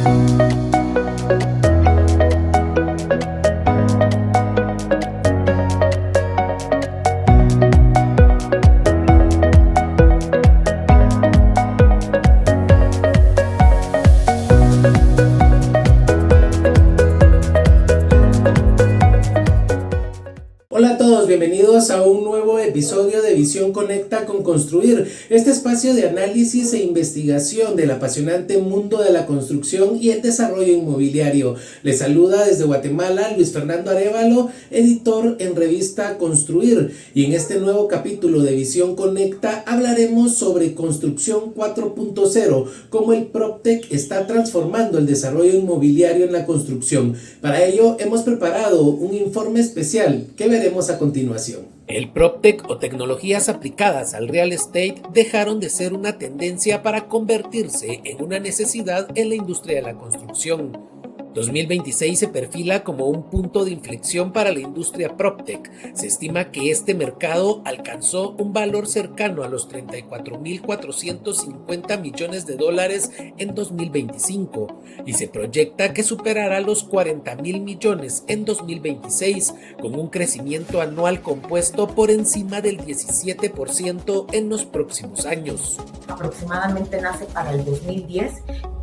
Hola a todos, bienvenidos a un nuevo episodio de Visión Conecta con Construir, este espacio de análisis e investigación del apasionante mundo de la construcción y el desarrollo inmobiliario. Les saluda desde Guatemala Luis Fernando Arévalo, editor en revista Construir, y en este nuevo capítulo de Visión Conecta hablaremos sobre construcción 4.0, cómo el PropTech está transformando el desarrollo inmobiliario en la construcción. Para ello hemos preparado un informe especial que veremos a continuación. El PropTech o tecnologías aplicadas al real estate dejaron de ser una tendencia para convertirse en una necesidad en la industria de la construcción. 2026 se perfila como un punto de inflexión para la industria PropTech. Se estima que este mercado alcanzó un valor cercano a los 34.450 millones de dólares en 2025 y se proyecta que superará los 40.000 millones en 2026, con un crecimiento anual compuesto por encima del 17% en los próximos años. Aproximadamente nace para el 2010,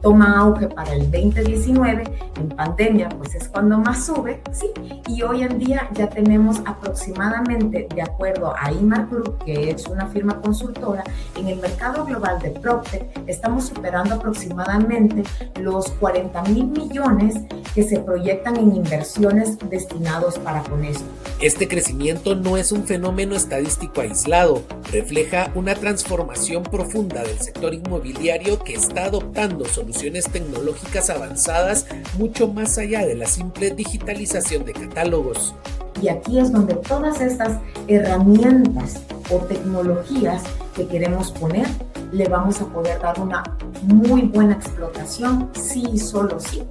toma auge para el 2019, en pandemia pues es cuando más sube, ¿sí? Y hoy en día ya tenemos aproximadamente, de acuerdo a IMAR Group, que es una firma consultora, en el mercado global de PropTech estamos superando aproximadamente los 40.000 millones que se proyectan en inversiones destinados para con esto. Este crecimiento no es un fenómeno estadístico aislado, refleja una transformación profunda del sector inmobiliario que está adoptando soluciones tecnológicas avanzadas mucho más allá de la simple digitalización de catálogos. Y aquí es donde todas estas herramientas o tecnologías que queremos poner, le vamos a poder dar una muy buena explotación, sí y solo sí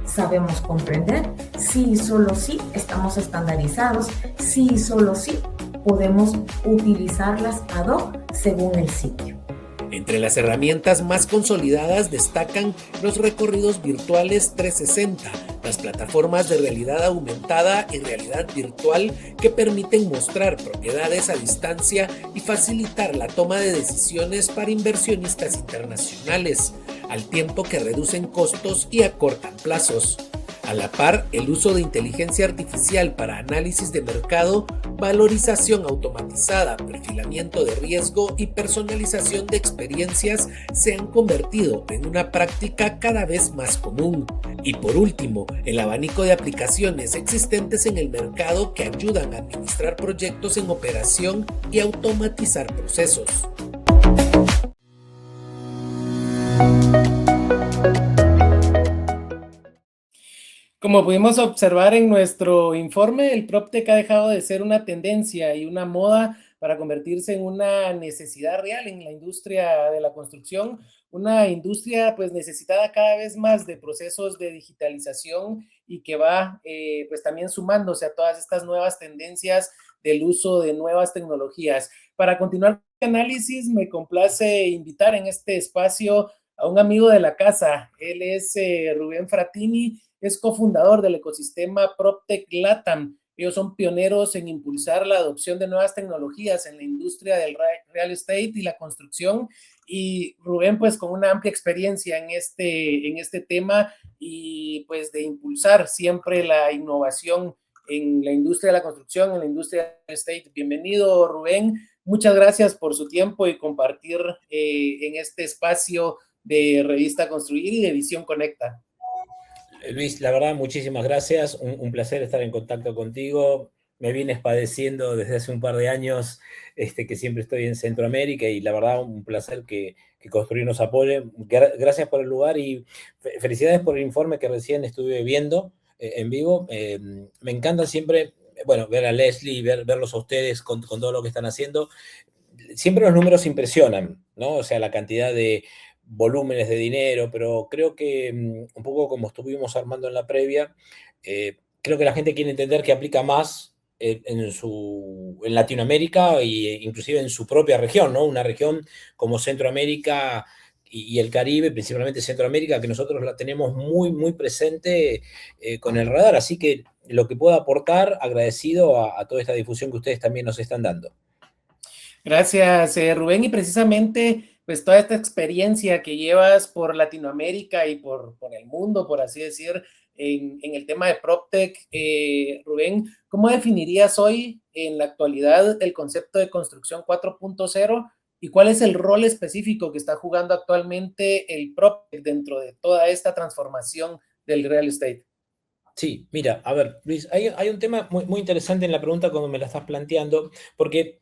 sabemos comprender, sí y solo sí estamos estandarizados, sí y solo sí podemos utilizarlas ad hoc según el sitio. Entre las herramientas más consolidadas destacan los recorridos virtuales 360, las plataformas de realidad aumentada y realidad virtual que permiten mostrar propiedades a distancia y facilitar la toma de decisiones para inversionistas internacionales, al tiempo que reducen costos y acortan plazos. A la par, el uso de inteligencia artificial para análisis de mercado, valorización automatizada, perfilamiento de riesgo y personalización de experiencias se han convertido en una práctica cada vez más común. Y por último, el abanico de aplicaciones existentes en el mercado que ayudan a administrar proyectos en operación y automatizar procesos. Como pudimos observar en nuestro informe, el PropTech ha dejado de ser una tendencia y una moda para convertirse en una necesidad real en la industria de la construcción, una industria pues necesitada cada vez más de procesos de digitalización y que va pues también sumándose a todas estas nuevas tendencias del uso de nuevas tecnologías. Para continuar con el análisis, me complace invitar en este espacio a un amigo de la casa. Él es Rubén Fratini, es cofundador del ecosistema PropTech LATAM. Ellos son pioneros en impulsar la adopción de nuevas tecnologías en la industria del real estate y la construcción. Y Rubén, pues con una amplia experiencia en este tema y pues de impulsar siempre la innovación en la industria de la construcción, en la industria del estate. Bienvenido, Rubén. Muchas gracias por su tiempo y compartir en este espacio de Revista Construir y de Visión Conecta. Luis, la verdad, muchísimas gracias. Un placer estar en contacto contigo. Me vienes padeciendo desde hace un par de años que siempre estoy en Centroamérica y la verdad, un placer que Construir nos apoye. Gracias por el lugar y felicidades por el informe que recién estuve viendo en vivo. Me encanta siempre, bueno, ver a Leslie, verlos a ustedes con todo lo que están haciendo. Siempre los números impresionan, ¿no? O sea, la cantidad de volúmenes de dinero, pero creo que un poco como estuvimos armando en la previa, creo que la gente quiere entender que aplica más en Latinoamérica e inclusive en su propia región, ¿no? Una región como Centroamérica y el Caribe, principalmente Centroamérica, que nosotros la tenemos muy, muy presente con el radar. Así que lo que pueda aportar, agradecido a toda esta difusión que ustedes también nos están dando. Gracias, Rubén. Y precisamente, pues toda esta experiencia que llevas por Latinoamérica y por el mundo, por así decir, en el tema de PropTech, Rubén, ¿cómo definirías hoy en la actualidad el concepto de construcción 4.0 y cuál es el rol específico que está jugando actualmente el PropTech dentro de toda esta transformación del real estate? Sí, mira, a ver, Luis, hay un tema muy, muy interesante en la pregunta cuando me la estás planteando, porque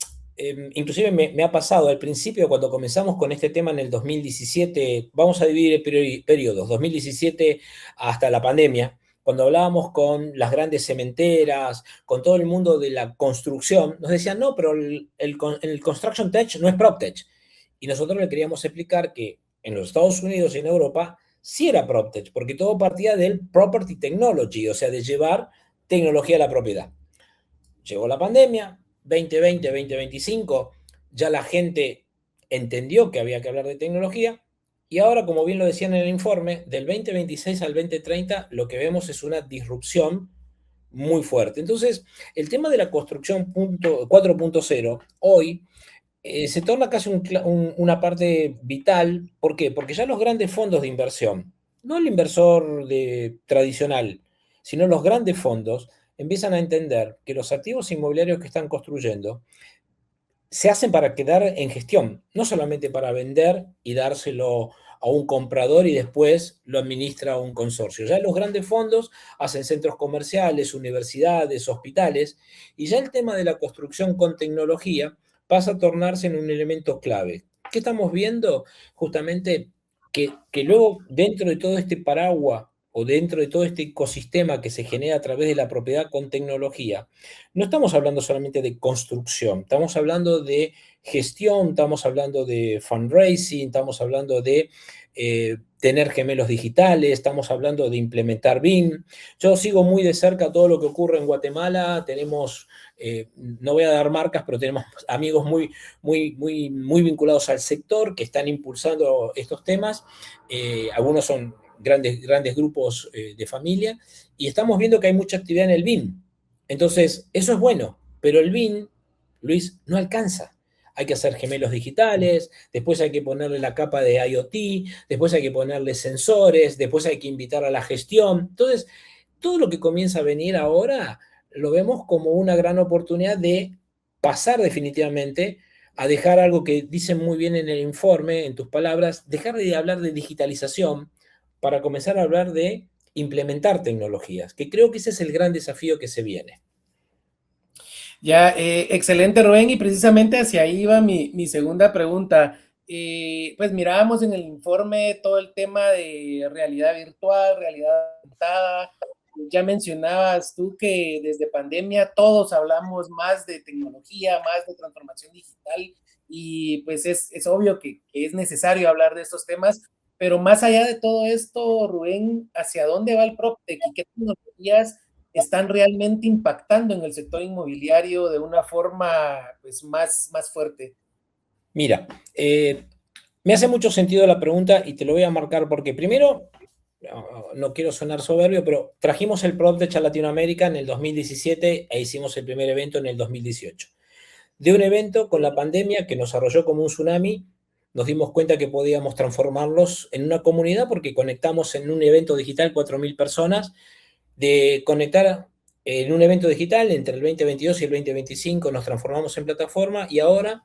inclusive me ha pasado al principio, cuando comenzamos con este tema en el 2017, vamos a dividir el periodos, 2017 hasta la pandemia, cuando hablábamos con las grandes cementeras, con todo el mundo de la construcción, nos decían, no, pero el Construction Tech no es PropTech. Y nosotros le queríamos explicar que en los Estados Unidos y en Europa sí era PropTech, porque todo partía del Property Technology, o sea, de llevar tecnología a la propiedad. Llegó la pandemia, 2020, 2025, ya la gente entendió que había que hablar de tecnología, y ahora, como bien lo decían en el informe, del 2026 al 2030 lo que vemos es una disrupción muy fuerte. Entonces, el tema de la construcción 4.0 hoy se torna casi una parte vital. ¿Por qué? Porque ya los grandes fondos de inversión, no el inversor tradicional, sino los grandes fondos, empiezan a entender que los activos inmobiliarios que están construyendo se hacen para quedar en gestión, no solamente para vender y dárselo a un comprador y después lo administra un consorcio. Ya los grandes fondos hacen centros comerciales, universidades, hospitales, y ya el tema de la construcción con tecnología pasa a tornarse en un elemento clave. ¿Qué estamos viendo? Justamente que luego, dentro de todo este paraguas o dentro de todo este ecosistema que se genera a través de la propiedad con tecnología, no estamos hablando solamente de construcción, estamos hablando de gestión, estamos hablando de fundraising, estamos hablando de tener gemelos digitales, estamos hablando de implementar BIM. Yo sigo muy de cerca todo lo que ocurre en Guatemala, tenemos, no voy a dar marcas, pero tenemos amigos muy vinculados al sector que están impulsando estos temas. Algunos son grandes grupos de familia, y estamos viendo que hay mucha actividad en el BIM. Entonces, eso es bueno, pero el BIM, Luis, no alcanza. Hay que hacer gemelos digitales, después hay que ponerle la capa de IoT, después hay que ponerle sensores, después hay que invitar a la gestión. Entonces, todo lo que comienza a venir ahora lo vemos como una gran oportunidad de pasar definitivamente a dejar algo que dicen muy bien en el informe, en tus palabras, dejar de hablar de digitalización para comenzar a hablar de implementar tecnologías, que creo que ese es el gran desafío que se viene. Ya, excelente, Rubén, y precisamente hacia ahí va mi segunda pregunta. Pues mirábamos en el informe todo el tema de realidad virtual, realidad aumentada. Ya mencionabas tú que desde pandemia todos hablamos más de tecnología, más de transformación digital, y pues es obvio que es necesario hablar de estos temas, pero más allá de todo esto, Rubén, ¿hacia dónde va el PropTech y qué tecnologías están realmente impactando en el sector inmobiliario de una forma pues, más fuerte? Mira, me hace mucho sentido la pregunta y te lo voy a marcar porque primero, no quiero sonar soberbio, pero trajimos el PropTech a Latinoamérica en el 2017 e hicimos el primer evento en el 2018. De un evento con la pandemia que nos arrolló como un tsunami, nos dimos cuenta que podíamos transformarlos en una comunidad porque conectamos en un evento digital 4.000 personas, de conectar en un evento digital entre el 2022 y el 2025 nos transformamos en plataforma, y ahora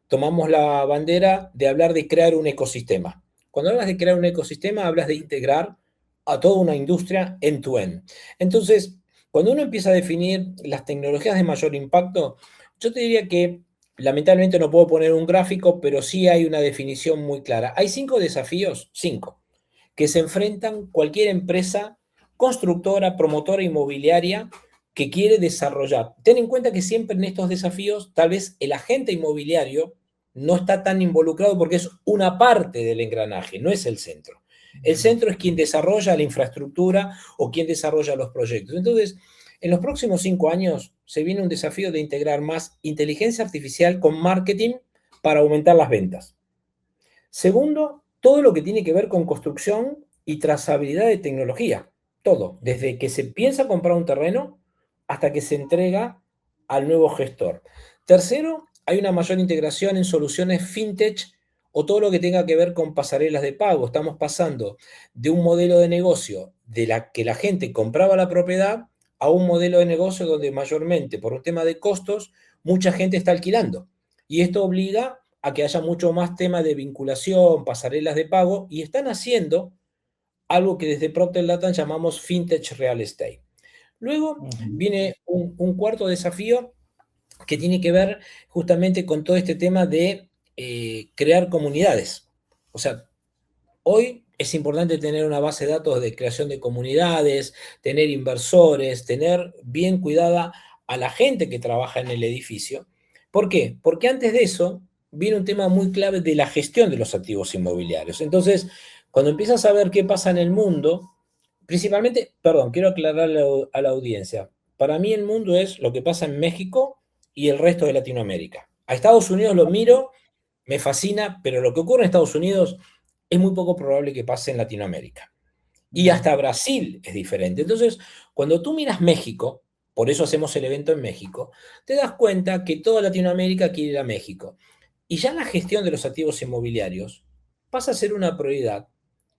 tomamos la bandera de hablar de crear un ecosistema. Cuando hablas de crear un ecosistema, hablas de integrar a toda una industria end-to-end. Entonces, cuando uno empieza a definir las tecnologías de mayor impacto, yo te diría que lamentablemente no puedo poner un gráfico, pero sí hay una definición muy clara. Hay 5 desafíos, 5, que se enfrentan cualquier empresa constructora, promotora inmobiliaria que quiere desarrollar. Ten en cuenta que siempre en estos desafíos, tal vez el agente inmobiliario no está tan involucrado porque es una parte del engranaje, no es el centro. El centro es quien desarrolla la infraestructura o quien desarrolla los proyectos. Entonces, en los próximos 5 años se viene un desafío de integrar más inteligencia artificial con marketing para aumentar las ventas. Segundo, todo lo que tiene que ver con construcción y trazabilidad de tecnología. Todo, desde que se piensa comprar un terreno hasta que se entrega al nuevo gestor. Tercero, hay una mayor integración en soluciones fintech o todo lo que tenga que ver con pasarelas de pago. Estamos pasando de un modelo de negocio de la que la gente compraba la propiedad a un modelo de negocio donde mayormente por un tema de costos mucha gente está alquilando. Y esto obliga a que haya mucho más tema de vinculación, pasarelas de pago, y están haciendo algo que desde Procter Latam llamamos Fintech Real Estate. Luego viene un cuarto desafío que tiene que ver justamente con todo este tema de crear comunidades. O sea, hoy es importante tener una base de datos de creación de comunidades, tener inversores, tener bien cuidada a la gente que trabaja en el edificio. ¿Por qué? Porque antes de eso viene un tema muy clave de la gestión de los activos inmobiliarios. Entonces, cuando empiezas a ver qué pasa en el mundo, principalmente, perdón, quiero aclararle a la audiencia, para mí el mundo es lo que pasa en México y el resto de Latinoamérica. A Estados Unidos lo miro, me fascina, pero lo que ocurre en Estados Unidos es muy poco probable que pase en Latinoamérica. Y hasta Brasil es diferente. Entonces, cuando tú miras México, por eso hacemos el evento en México, te das cuenta que toda Latinoamérica quiere ir a México. Y ya la gestión de los activos inmobiliarios pasa a ser una prioridad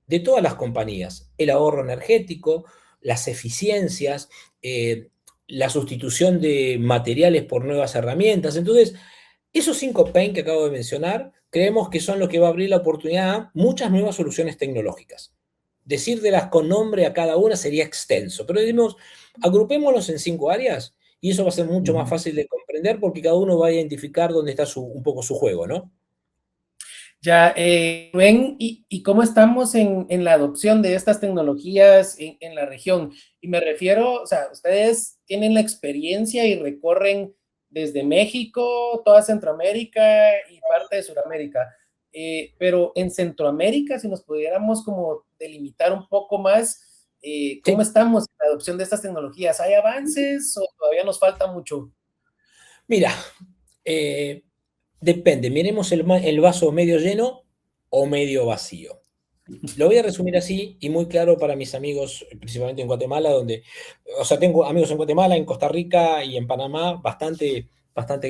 de todas las compañías. El ahorro energético, las eficiencias, la sustitución de materiales por nuevas herramientas. Entonces, esos 5 pain que acabo de mencionar, creemos que son lo que va a abrir la oportunidad a muchas nuevas soluciones tecnológicas. Decírtelas con nombre a cada una sería extenso, pero decimos, agrupémoslos en 5 áreas y eso va a ser mucho más fácil de comprender porque cada uno va a identificar dónde está un poco su juego, ¿no? Ya, Rubén, ¿y cómo estamos en la adopción de estas tecnologías en la región? Y me refiero, o sea, ustedes tienen la experiencia y recorren desde México, toda Centroamérica y parte de Sudamérica. Pero en Centroamérica, si nos pudiéramos como delimitar un poco más, ¿cómo Sí. estamos en la adopción de estas tecnologías? ¿Hay avances o todavía nos falta mucho? Mira, depende, miremos el vaso medio lleno o medio vacío. Lo voy a resumir así y muy claro para mis amigos, principalmente en Guatemala, o sea, tengo amigos en Guatemala, en Costa Rica y en Panamá, bastante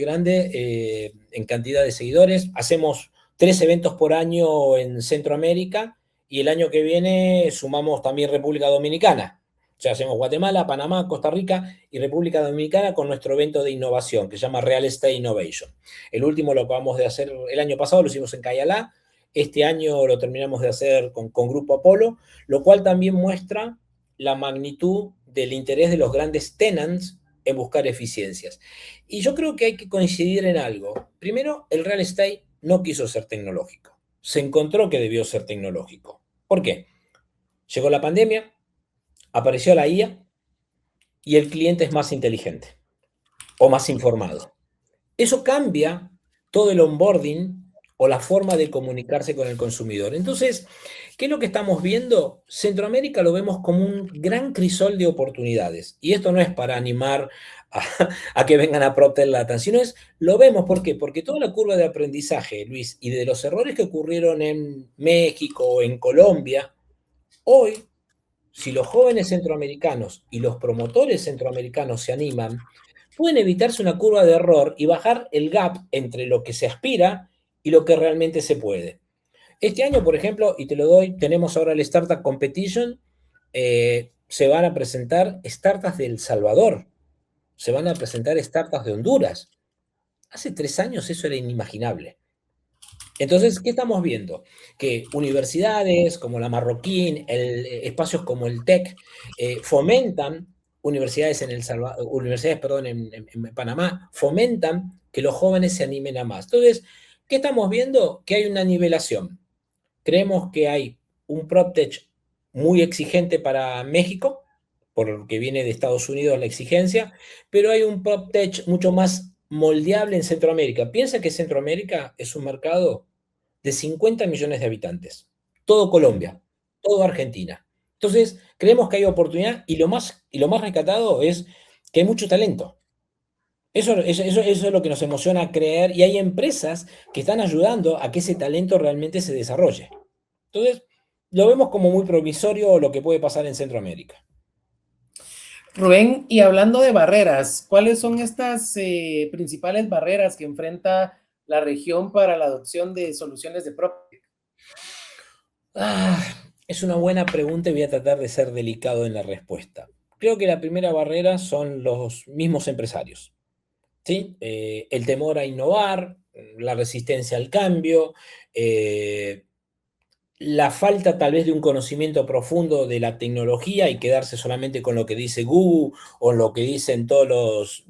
grande en cantidad de seguidores. Hacemos 3 eventos por año en Centroamérica y el año que viene sumamos también República Dominicana. O sea, hacemos Guatemala, Panamá, Costa Rica y República Dominicana con nuestro evento de innovación que se llama Real Estate Innovation. El último lo acabamos de hacer el año pasado, lo hicimos en Cayalá. Este año lo terminamos de hacer con Grupo Apolo, lo cual también muestra la magnitud del interés de los grandes tenants en buscar eficiencias. Y yo creo que hay que coincidir en algo. Primero, el real estate no quiso ser tecnológico. Se encontró que debió ser tecnológico. ¿Por qué? Llegó la pandemia, apareció la IA y el cliente es más inteligente o más informado. Eso cambia todo el onboarding o la forma de comunicarse con el consumidor. Entonces, ¿qué es lo que estamos viendo? Centroamérica lo vemos como un gran crisol de oportunidades. Y esto no es para animar a que vengan a Procter Latam, sino lo vemos, ¿por qué? Porque toda la curva de aprendizaje, Luis, y de los errores que ocurrieron en México o en Colombia, hoy, si los jóvenes centroamericanos y los promotores centroamericanos se animan, pueden evitarse una curva de error y bajar el gap entre lo que se aspira y lo que realmente se puede. Este año, por ejemplo, y te lo doy, tenemos ahora el Startup Competition, se van a presentar startups de El Salvador, se van a presentar startups de Honduras. Hace 3 años eso era inimaginable. Entonces, ¿qué estamos viendo? Que universidades como la Marroquín, espacios como el TEC, fomentan universidades en Panamá, fomentan que los jóvenes se animen a más. Entonces, ¿qué estamos viendo? Que hay una nivelación. Creemos que hay un PropTech muy exigente para México, porque viene de Estados Unidos la exigencia, pero hay un PropTech mucho más moldeable en Centroamérica. Piensa que Centroamérica es un mercado de 50 millones de habitantes. Todo Colombia, todo Argentina. Entonces, creemos que hay oportunidad y lo más rescatado es que hay mucho talento. Eso es lo que nos emociona creer y hay empresas que están ayudando a que ese talento realmente se desarrolle. Entonces, lo vemos como muy promisorio lo que puede pasar en Centroamérica. Rubén, y hablando de barreras, ¿cuáles son estas principales barreras que enfrenta la región para la adopción de soluciones de PropTech? Es una buena pregunta y voy a tratar de ser delicado en la respuesta. Creo que la primera barrera son los mismos empresarios, ¿sí? El temor a innovar, la resistencia al cambio, la falta tal vez de un conocimiento profundo de la tecnología y quedarse solamente con lo que dice Google o lo que dicen todos los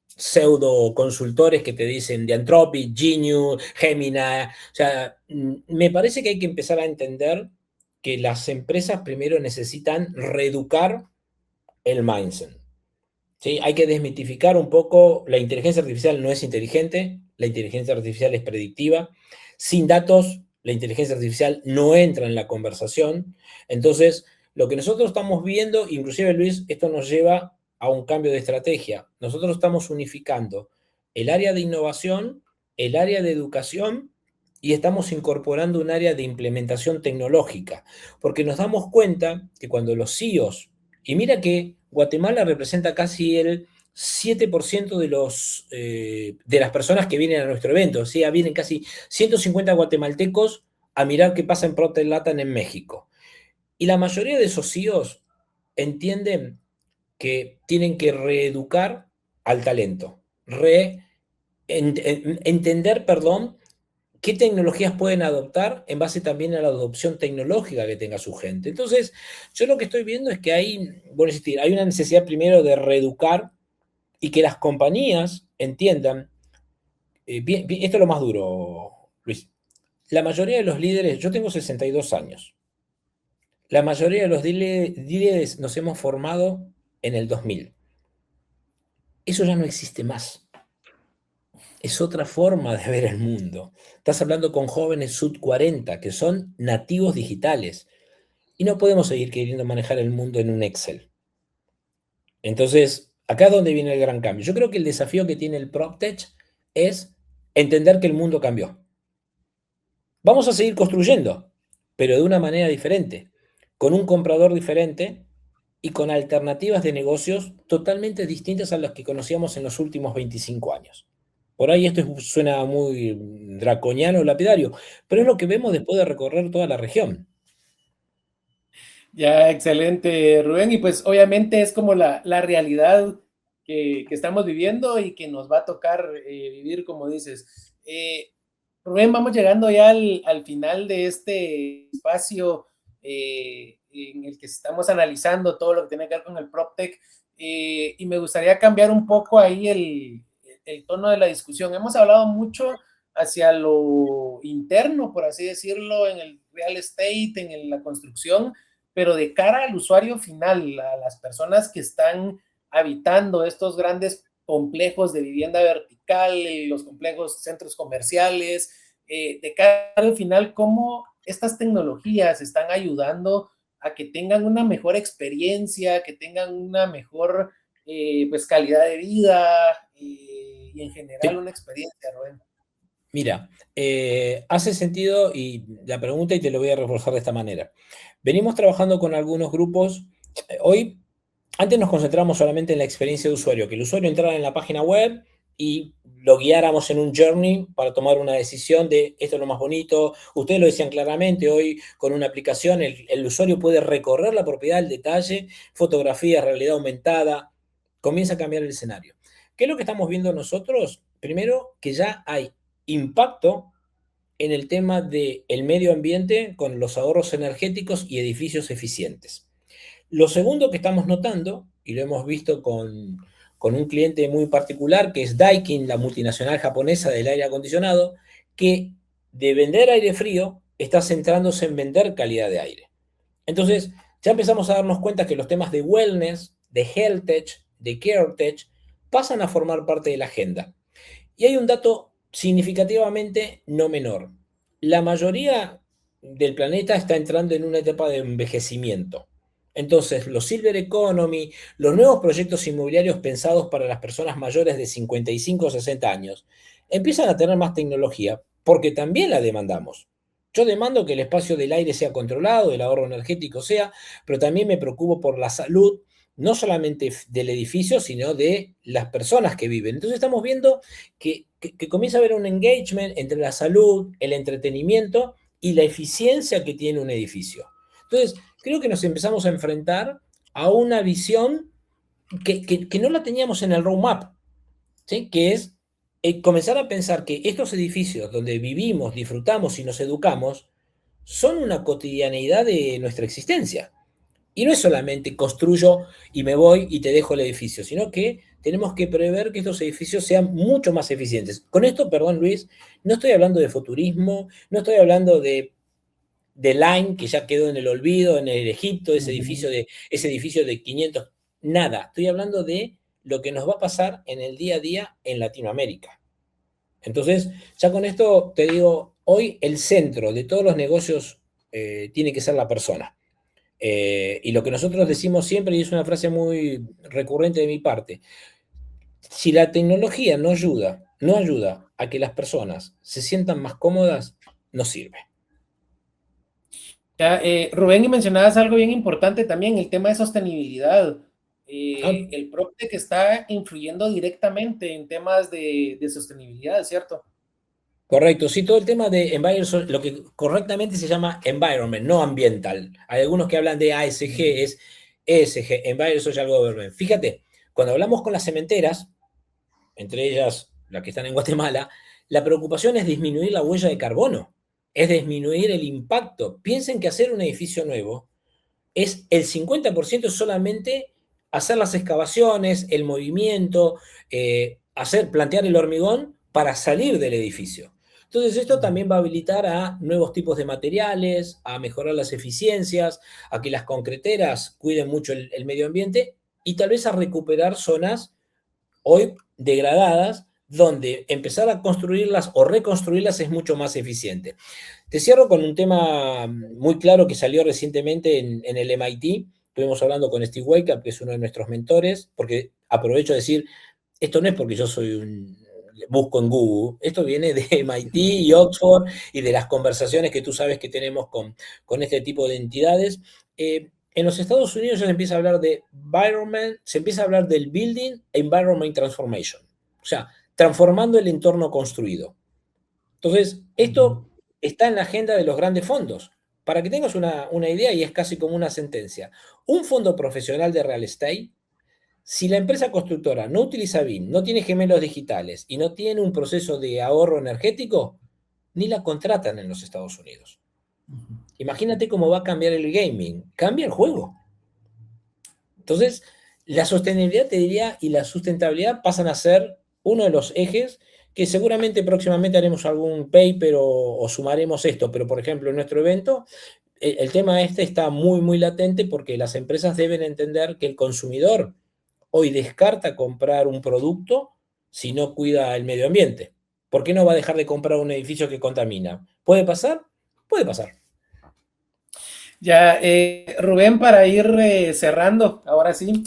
pseudo consultores que te dicen de Anthropic, Genius, Gemini. O sea, me parece que hay que empezar a entender que las empresas primero necesitan reeducar el mindset. ¿Sí? Hay que desmitificar un poco, la inteligencia artificial no es inteligente, la inteligencia artificial es predictiva. Sin datos, la inteligencia artificial no entra en la conversación. Entonces, lo que nosotros estamos viendo, inclusive Luis, esto nos lleva a un cambio de estrategia. Nosotros estamos unificando el área de innovación, el área de educación y estamos incorporando un área de implementación tecnológica, porque nos damos cuenta que cuando los CEOs, y mira que Guatemala representa casi el 7% de las personas que vienen a nuestro evento, o sea, vienen casi 150 guatemaltecos a mirar qué pasa en PropTech Latam en México. Y la mayoría de esos CEOs entienden que tienen que reeducar al talento, entender, perdón, qué tecnologías pueden adoptar en base también a la adopción tecnológica que tenga su gente. Entonces, yo lo que estoy viendo es que hay una necesidad primero de reeducar y que las compañías entiendan, esto es lo más duro, Luis, la mayoría de los líderes, yo tengo 62 años, la mayoría de los líderes nos hemos formado en el 2000. Eso ya no existe más. Es otra forma de ver el mundo. Estás hablando con jóvenes sub 40 que son nativos digitales y no podemos seguir queriendo manejar el mundo en un Excel. Entonces, acá es donde viene el gran cambio. Yo creo que el desafío que tiene el PropTech es entender que el mundo cambió. Vamos a seguir construyendo, pero de una manera diferente, con un comprador diferente y con alternativas de negocios totalmente distintas a las que conocíamos en los últimos 25 años. Por ahí esto suena muy draconiano, lapidario, pero es lo que vemos después de recorrer toda la región. Ya, excelente, Rubén. Y pues obviamente es como la realidad que estamos viviendo y que nos va a tocar vivir, como dices. Rubén, vamos llegando ya al final de este espacio en el que estamos analizando todo lo que tiene que ver con el PropTech. Y me gustaría cambiar un poco ahí el tono de la discusión. Hemos hablado mucho hacia lo interno, por así decirlo, en el real estate, en la construcción, pero de cara al usuario final, a las personas que están habitando estos grandes complejos de vivienda vertical, los complejos centros comerciales, de cara al final, cómo estas tecnologías están ayudando a que tengan una mejor experiencia, que tengan una mejor pues calidad de vida y en general una experiencia, Rubén. Mira, hace sentido y la pregunta y te lo voy a reforzar de esta manera. Venimos trabajando con algunos grupos. Hoy, antes nos concentramos solamente en la experiencia de usuario, que el usuario entrara en la página web y lo guiáramos en un journey para tomar una decisión de esto es lo más bonito. Ustedes lo decían claramente, hoy con una aplicación el usuario puede recorrer la propiedad, el detalle, fotografía, realidad aumentada, comienza a cambiar el escenario. ¿Qué es lo que estamos viendo nosotros? Primero, que ya hay impacto en el tema del medio ambiente con los ahorros energéticos y edificios eficientes. Lo segundo que estamos notando, y lo hemos visto con un cliente muy particular, que es Daikin, la multinacional japonesa del aire acondicionado, que de vender aire frío está centrándose en vender calidad de aire. Entonces, ya empezamos a darnos cuenta que los temas de wellness, de health tech, de care tech, pasan a formar parte de la agenda. Y hay un dato significativamente no menor. La mayoría del planeta está entrando en una etapa de envejecimiento. Entonces, los Silver Economy, los nuevos proyectos inmobiliarios pensados para las personas mayores de 55 o 60 años, empiezan a tener más tecnología porque también la demandamos. Yo demando que el espacio del aire sea controlado, el ahorro energético sea, pero también me preocupo por la salud, no solamente del edificio, sino de las personas que viven. Entonces estamos viendo que comienza a haber un engagement entre la salud, el entretenimiento y la eficiencia que tiene un edificio. Entonces, creo que nos empezamos a enfrentar a una visión que no la teníamos en el roadmap, ¿sí? Que es comenzar a pensar que estos edificios donde vivimos, disfrutamos y nos educamos son una cotidianeidad de nuestra existencia. Y no es solamente construyo y me voy y te dejo el edificio, sino que tenemos que prever que estos edificios sean mucho más eficientes. Con esto, perdón Luis, no estoy hablando de futurismo, no estoy hablando de Line, que ya quedó en el olvido, en el Egipto, ese edificio de 500, nada. Estoy hablando de lo que nos va a pasar en el día a día en Latinoamérica. Entonces, ya con esto te digo, hoy el centro de todos los negocios tiene que ser la persona. Y lo que nosotros decimos siempre, y es una frase muy recurrente de mi parte, si la tecnología no ayuda a que las personas se sientan más cómodas, no sirve. Ya, Rubén, y mencionabas algo bien importante también, el tema de sostenibilidad. Ah, El PropTech está influyendo directamente en temas de sostenibilidad, ¿cierto? correcto, sí, todo el tema de environment, lo que correctamente se llama environment, no ambiental. Hay algunos que hablan de ASG, es ESG, Environment Social Government. Fíjate, cuando hablamos con las cementeras, entre ellas la que están en Guatemala, la preocupación es disminuir la huella de carbono, es disminuir el impacto. Piensen que hacer un edificio nuevo es el 50% solamente hacer las excavaciones, el movimiento, plantear el hormigón para salir del edificio. Entonces esto también va a habilitar a nuevos tipos de materiales, a mejorar las eficiencias, a que las concreteras cuiden mucho el medio ambiente y tal vez a recuperar zonas hoy degradadas, donde empezar a construirlas o reconstruirlas es mucho más eficiente. Te cierro con un tema muy claro que salió recientemente en el MIT. Estuvimos hablando con Steve Wake, que es uno de nuestros mentores, porque aprovecho de decir, esto no es porque yo soy busco en Google, esto viene de MIT y Oxford y de las conversaciones que tú sabes que tenemos con este tipo de entidades. En los Estados Unidos ya se empieza a hablar de environment, se empieza a hablar del building environment transformation, o sea, transformando el entorno construido. Entonces, esto está en la agenda de los grandes fondos. Para que tengas una idea, y es casi como una sentencia, un fondo profesional de real estate, si la empresa constructora no utiliza BIM, no tiene gemelos digitales y no tiene un proceso de ahorro energético, ni la contratan en los Estados Unidos. Imagínate cómo va a cambiar el gaming. Cambia el juego. Entonces, la sostenibilidad, te diría, y la sustentabilidad pasan a ser uno de los ejes que seguramente próximamente haremos algún paper o sumaremos esto, pero por ejemplo en nuestro evento el tema este está muy, muy latente porque las empresas deben entender que el consumidor hoy descarta comprar un producto si no cuida el medio ambiente. ¿Por qué no va a dejar de comprar un edificio que contamina? ¿Puede pasar? Puede pasar. Ya, Rubén, para ir cerrando, ahora sí,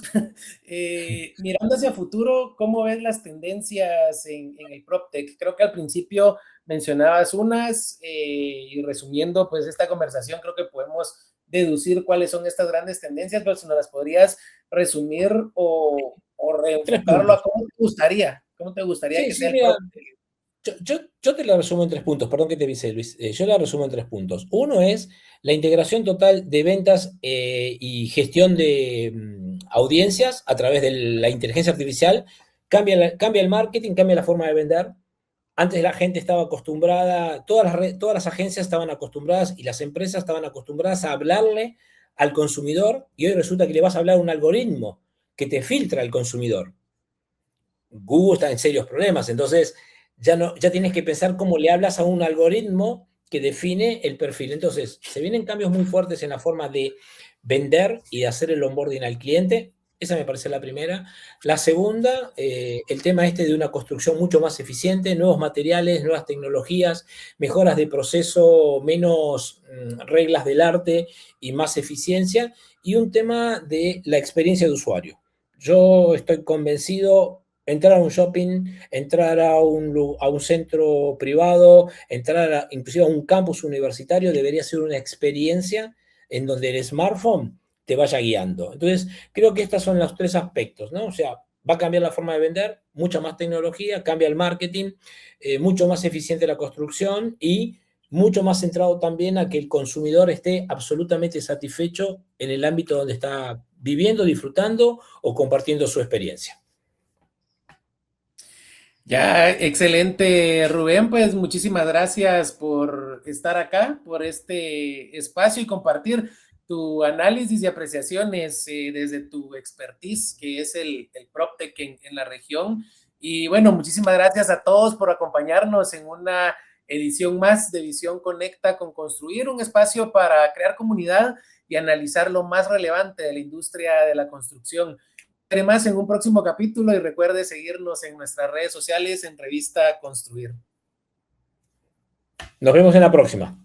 mirando hacia futuro, ¿cómo ves las tendencias en el PropTech? Creo que al principio mencionabas unas y resumiendo pues esta conversación, creo que podemos deducir cuáles son estas grandes tendencias, pero si nos las podrías resumir o Tres reenfocarlo a puntos. cómo te gustaría Sí, que sea sí, el mira, PropTech. yo te la resumo en 3 puntos, perdón que te avise, Luis. Yo la resumo en 3 puntos. Uno es la integración total de ventas y gestión de audiencias a través de la inteligencia artificial. Cambia el marketing, cambia la forma de vender. Antes la gente estaba acostumbrada, todas las agencias estaban acostumbradas y las empresas estaban acostumbradas a hablarle al consumidor y hoy resulta que le vas a hablar a un algoritmo que te filtra al consumidor. Google está en serios problemas, entonces ya tienes que pensar cómo le hablas a un algoritmo que define el perfil. Entonces, se vienen cambios muy fuertes en la forma de vender y de hacer el onboarding al cliente. Esa me parece la primera. La segunda, el tema este de una construcción mucho más eficiente, nuevos materiales, nuevas tecnologías, mejoras de proceso, menos reglas del arte y más eficiencia. Y un tema de la experiencia de usuario. Yo estoy convencido Entrar a un shopping, entrar a un centro privado, entrar inclusive a un campus universitario debería ser una experiencia en donde el smartphone te vaya guiando. Entonces, creo que estos son los tres aspectos, ¿no? O sea, va a cambiar la forma de vender, mucha más tecnología, cambia el marketing, mucho más eficiente la construcción y mucho más centrado también a que el consumidor esté absolutamente satisfecho en el ámbito donde está viviendo, disfrutando o compartiendo su experiencia. Ya, excelente, Rubén. Pues muchísimas gracias por estar acá, por este espacio y compartir tu análisis y apreciaciones desde tu expertise, que es el PropTech en la región. Y bueno, muchísimas gracias a todos por acompañarnos en una edición más de Visión Conecta con Construir, un espacio para crear comunidad y analizar lo más relevante de la industria de la construcción. Más en un próximo capítulo y recuerde seguirnos en nuestras redes sociales en Revista Construir. Nos vemos en la próxima.